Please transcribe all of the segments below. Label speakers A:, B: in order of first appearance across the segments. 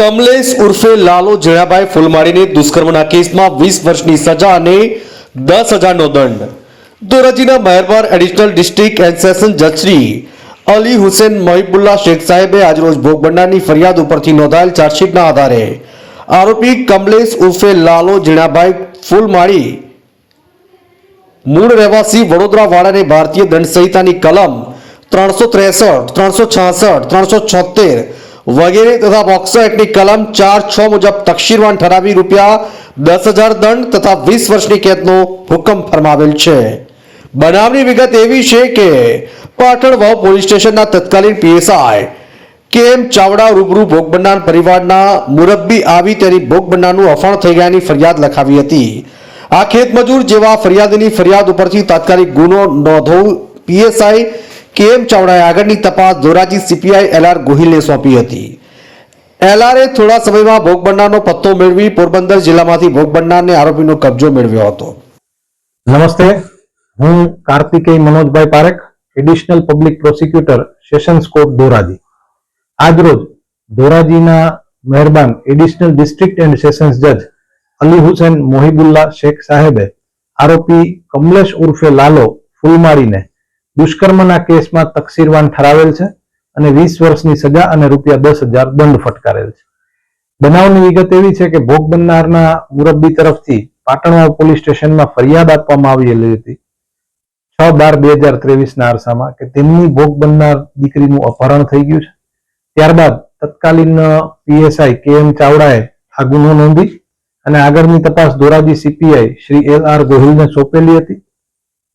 A: કમલેશ ઉર્ફે લાલો ઝીણાભાઈ ફૂલમાળીને દુષ્કર્મના કેસમાં 20 વર્ષની સજા અને 10,000નો દંડ. ધોરાજીના મહેરબાન એડિશનલ ડિસ્ટ્રિક્ટ એન્ડ સેશન જજ શ્રી અલી હુસેન મહિબુલ્લા શેખ સાહેબે આજરોજ ભોગ બનનારની ફરિયાદ ઉપરથી નોંધાયેલ ચાર્જશીટના આધારે આરોપી કમલેશ ઉર્ફે લાલો ઝીણાભાઈ ફૂલમાળી મૂળ રહેવાસી વડોદરા વાળાને ભારતીય દંડ સંહિતાની કલમ 363, 366, 376 વગેરે તથા પોક્સો એક્ટની કલમ 4(6) મુજબ તકસીરવાન ઠરાવી ₹10,000 દંડ તથા 20 વર્ષની કેદનો હુકમ ફરમાવેલ છે. બનાવની વિગત એવી છે કે પાટણ વાવ પોલીસ સ્ટેશનના તત્કાલીન પીએસઆઈ કેએમ ચાવડા રૂબરૂ ભોગ બનનાર પરિવારના મુરબ્બી આવી તેની ભોગ બનનારનું અફાણ થઈ ગયાની ફરિયાદ લખાવી હતી. આ ખેતમજૂર જેવા ફરિયાદીની ફરિયાદ ઉપરથી તાત્કાલિક ગુનો નોંધવું પીએસઆઈ કેએમ ચાવડાએ આગળની તપાસ ધોરાજી સીપીઆઈ એલઆર ગોહિલને સોંપી હતી. એલઆરએ થોડા સમયમાં ભોગ બનનારનો પત્તો મેળવી પોરબંદર જિલ્લામાંથી ભોગ બનનારને આરોપીનો કબજો મેળવ્યો હતો.
B: નમસ્તે, હું Kartikeya Manojbhai Parekh, additional public prosecutor, sessions court Dhoraji. આજરોજ ધોરાજીના મહેરબાન એડિશનલ ડિસ્ટ્રિક્ટ એન્ડ સેશન્સ જજ અલી હુસેન મોહિબુલ્લા શેખ સાહેબે આરોપી કમલેશ ઉર્ફે લાલો ફૂલમાળીને દુષ્કર્મના કેસમાં તકસીરવાન ઠરાવેલ છે અને 20 વર્ષની સજા અને ₹10,000 દંડ ફટકારેલ છે. બનાવની વિગત એવી છે કે ભોગ બનનારના મુરબ્બી તરફથી પાટણવાવ પોલીસ સ્ટેશનમાં ફરિયાદ આપવામાં આવેલી હતી 6/12/2023 ના અરસામાં કે તેમની ભોગ બનનાર દીકરીનું અપહરણ થઈ ગયું છે. ત્યારબાદ તત્કાલીન પીએસઆઈ કેએમ ચાવડાએ આ ગુનો નોંધી અને આગળની તપાસ ધોરાજી સીપીઆઈ શ્રી એલઆર ગોહિલને સોંપેલી હતી.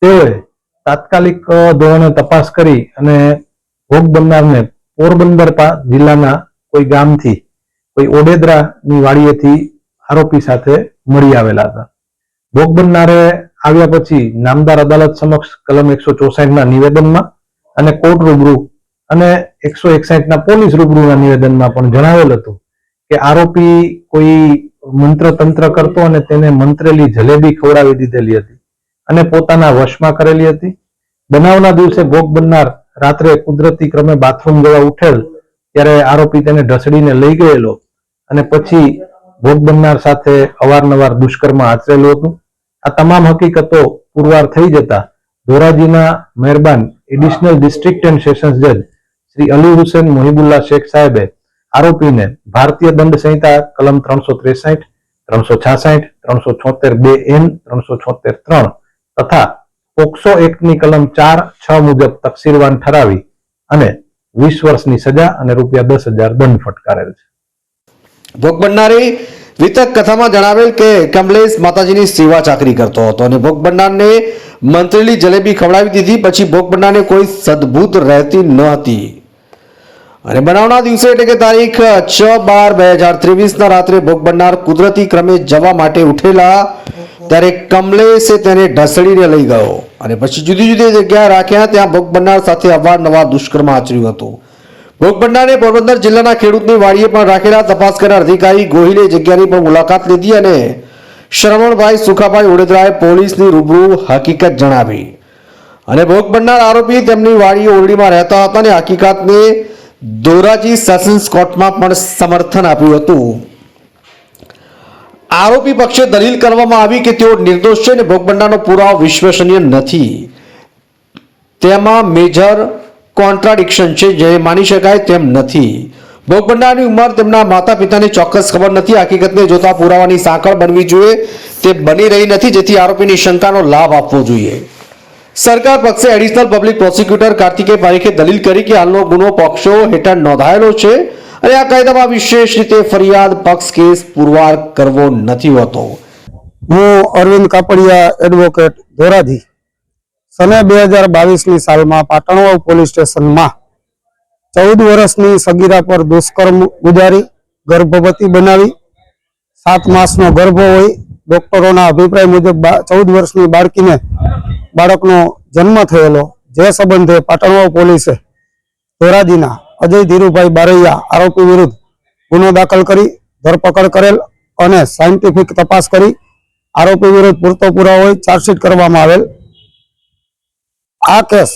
B: તેઓએ તાત્કાલિક ધોરણે તપાસ કરી અને ભોગ બનનારને પોરબંદર જિલ્લાના કોઈ ગામથી કોઈ ઓડેદરાની વાડીએથી આરોપી સાથે મળી આવેલા હતા. ભોગ બનનારે આવ્યા પછી નામદાર અદાલત સમક્ષ કલમ 164 નિવેદનમાં અને કોર્ટ રૂબરૂ અને 161 પોલીસ રૂબરૂના નિવેદનમાં પણ જણાવેલ હતું કે આરોપી કોઈ મંત્ર તંત્ર કરતો અને તેને મંત્રેલી જલેબી ખવડાવી દીધેલી હતી અને પોતાના વશમાં કરેલી હતી. બનાવના દિવસે ભોગ બનનાર રાત્રે કુદરતી ક્રમે બાથરૂમ જવા ઉઠેલ ત્યારે આરોપી તેને ઢસડીને લઈ ગયેલો અને પછી ભોગ બનનાર સાથે અવારનવાર દુષ્કર્મ આચરેલું હતું. આ તમામ હકીકતો પુરવાર થઈ જતા ધોરાજીના મહેરબાન એડિશનલ ડિસ્ટ્રિક્ટ એન્ડ સેશન્સ જજ શ્રી અલી હુસેન મોહિબુલ્લા શેખ સાહેબે આરોપીને ભારતીય દંડ સંહિતા કલમ 363, 366, 376(2)(n), 376(3) તથા પોક્સો એક્ટની કલમ 4(6) મુજબ તકસીરવાન ઠરાવી અને 20 વર્ષની સજા અને ₹10,000 દંડ ફટકારેલ છે.
A: ભોગ બનનારે વિતક કથામાં જણાવેલ કે કમલેશ માતાજીની સેવા ચાકરી કરતો હતો અને ભોગ બનનારને મંત્રેલી જલેબી ખવડાવી દીધી. પછી ભોગ બનનારને કોઈ સદભૂત રહેતી ન હતી અને બનાવના દિવસે એટલે કે તારીખ 6/12/2023 ના રાત્રે ભોગ બનનાર કુદરતી ક્રમે જવા માટે ઉઠેલા ત્યારે કમલેશે તેને ઢસડીને લઈ ગયો અને પછી જુદી જુદી જગ્યાએ રાખ્યા. ત્યાં ભોગ બનનાર સાથે અવારનવાર દુષ્કર્મ આચર્યું હતું. ભોગ બનનારને પોરબંદર જિલ્લાના ખેડૂતની વાડીએ પણ રાખેલા. તપાસ કરનાર અધિકારી ગોહિલે જગ્યાની પણ મુલાકાત લીધી અને શ્રવણભાઈ સુખાભાઈ ઓડેદરાએ પોલીસની રૂબરૂ હકીકત જણાવી અને ભોગ બનનાર આરોપી તેમની વાડી ઓરડીમાં રહેતા હતા અને હકીકતને ધોરાજી સેશન્સ કોર્ટમાં પણ સમર્થન આપ્યું હતું. આરોપી પક્ષે દલીલ કરવામાં આવી કે તેઓ નિર્દોષ છે અને ભોગ બનનારનો પુરાવો વિશ્વસનીય નથી. તેમાં મેજર કોન્ટ્રાડિક્શન છે જે માની શકાય તેમ નથી. ભોગ બનનારની ઉંમર તેમના માતા પિતાની ચોક્કસ ખબર નથી. હકીકતને જોતા પુરાવાની સાંકળ બનવી જોઈએ તે બની રહી નથી, જેથી આરોપીની શંકાનો લાભ આપવો જોઈએ. સરકાર પક્ષે એડિશનલ પબ્લિક પ્રોસિક્યુટર કાર્તિકેય પારેખે દલીલ કરી કે હાલનો ગુનો પોક્સો હેઠળ નોંધાયેલો છે અને આ કાયદામાં વિશેષ રીતે ફરિયાદ પક્ષ કેસ પુરવાર કરવો નથી હોતો.
C: હું અરવિંદ કાપડિયા, એડવોકેટ, ધોરાજી. સને 2022ની સાલમાં પાટણવાવ પોલીસ સ્ટેશનમાં 14 વર્ષની સગીરા પર દુષ્કર્મ ગુજારી ગર્ભવતી બનાવી 7 માસનો ગર્ભ હોય ડોક્ટરોના અભિપ્રાય મુજબ 14 વર્ષની બાળકનો જન્મ થયેલો, જે સંબંધે પાટણવાવ પોલીસે ધોરાજીના અજય ધીરુભાઈ બારૈયા આરોપી વિરુદ્ધ ગુનો દાખલ કરી ધરપકડ કરેલ અને સાયન્ટિફિક તપાસ કરી આરોપી વિરુદ્ધ પૂરતો પુરાવો હોય ચાર્જશીટ કરવામાં આવેલ. આ કેસ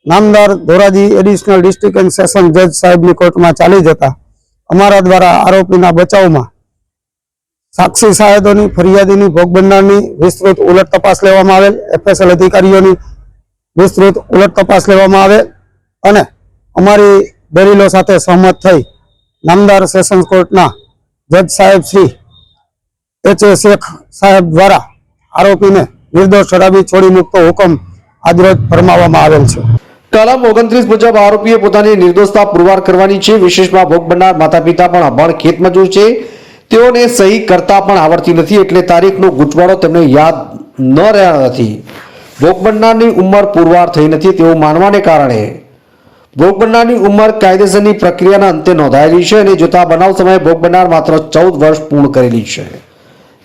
C: નામદાર Dhoraji additional district and session જજ સાહેબની કોર્ટમાં ચાલી જતા અમારા દ્વારા આરોપીના બચાવમાં સાક્ષી સાહેબોની, ફરિયાદીની, ભોગ બનનારની વિસ્તૃત ઉલટ તપાસ લેવામાં આવેલ, FSL અધિકારીઓની વિસ્તૃત ઉલટ તપાસ લેવામાં આવે અને અમારી દલીલો સાથે સહમત થઈ નામદાર સેશન્સ કોર્ટના જજ સાહેબ શ્રી H.A. શેખ સાહેબ દ્વારા આરોપીને નિર્દોષ ઠરાવી છોડી મૂકતો હુકમ આજરોજ ફરમાવવામાં આવેલ છે.
A: કલમ 29 મુજબ આરોપીએ પોતાની નિર્દોષતા પુરવાર કરવાની છે. વિશેષમાં ભોગ બનનાર માતા પિતા પણ અભણ ખેતમજૂર છે. તેઓને સહી કરતા પણ આવડતી નથી, એટલે તારીખનો ગૂંચવાડો તેમને યાદ ન રહ્યા નથી. ભોગ બનનારની ઉંમર પુરવાર થઈ નથી તેવું માનવાને કારણે ભોગ બનનારની ઉંમર કાયદેસરની પ્રક્રિયાના અંતે નોંધાયેલી છે અને જોતા બનાવ સમયે ભોગ બનનાર માત્ર 14 વર્ષ પૂર્ણ કરેલી છે.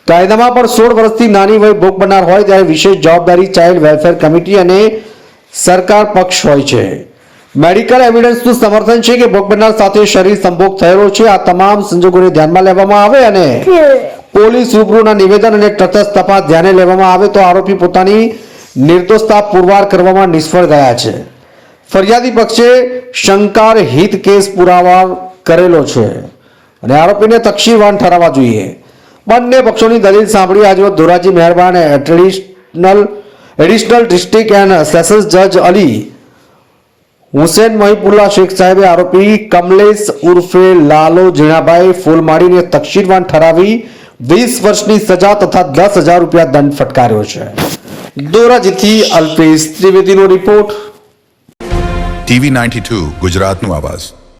A: કાયદામાં પણ 16 વર્ષથી નાની વય ભોગ બનનાર હોય ત્યારે વિશેષ જવાબદારી ચાઇલ્ડ વેલફેર કમિટી અને સરકાર પક્ષ હોય છે. મેડિકલ એવિડન્સનું સમર્થન છે કે ભોગ બનનાર સાથે શરીર સંભોગ થયેલો છે. આ તમામ સંજોગોને ધ્યાનમાં લેવામાં આવે અને પોલીસ રૂબરૂના નિવેદન અને તટસ્થ તપાસ ધ્યાને લેવામાં આવે તો આરોપી પોતાની નિર્દોષતા પુરવાર કરવામાં નિષ્ફળ ગયા છે. ફરિયાદી પક્ષે શંકાર હિત કેસ પુરાવા કરેલો છે અને આરોપીને તકસીરવાન ઠરાવવા જોઈએ. બંને પક્ષોની દલીલ સાંભળી આજરોજ ધોરાજી મહેરબાન એડિશનલ ડિસ્ટ્રિક્ટ એન્ડ સેશન્સ જજ અલી હુસેન મહિબુલ્લા શેખ સાહેબે આરોપી કમલેશ ઉર્ફે લાલો ઝીણાભાઈ ફૂલમાળીને તકસીરવાન ઠરાવી 20 વર્ષની સજા તથા 10,000 રૂપિયા દંડ ફટકાર્યો છે. ધોરાજીથી અલ્પેશ ત્રિવેદીનો રિપોર્ટ.
D: TV92 ગુજરાતનું આવાજ.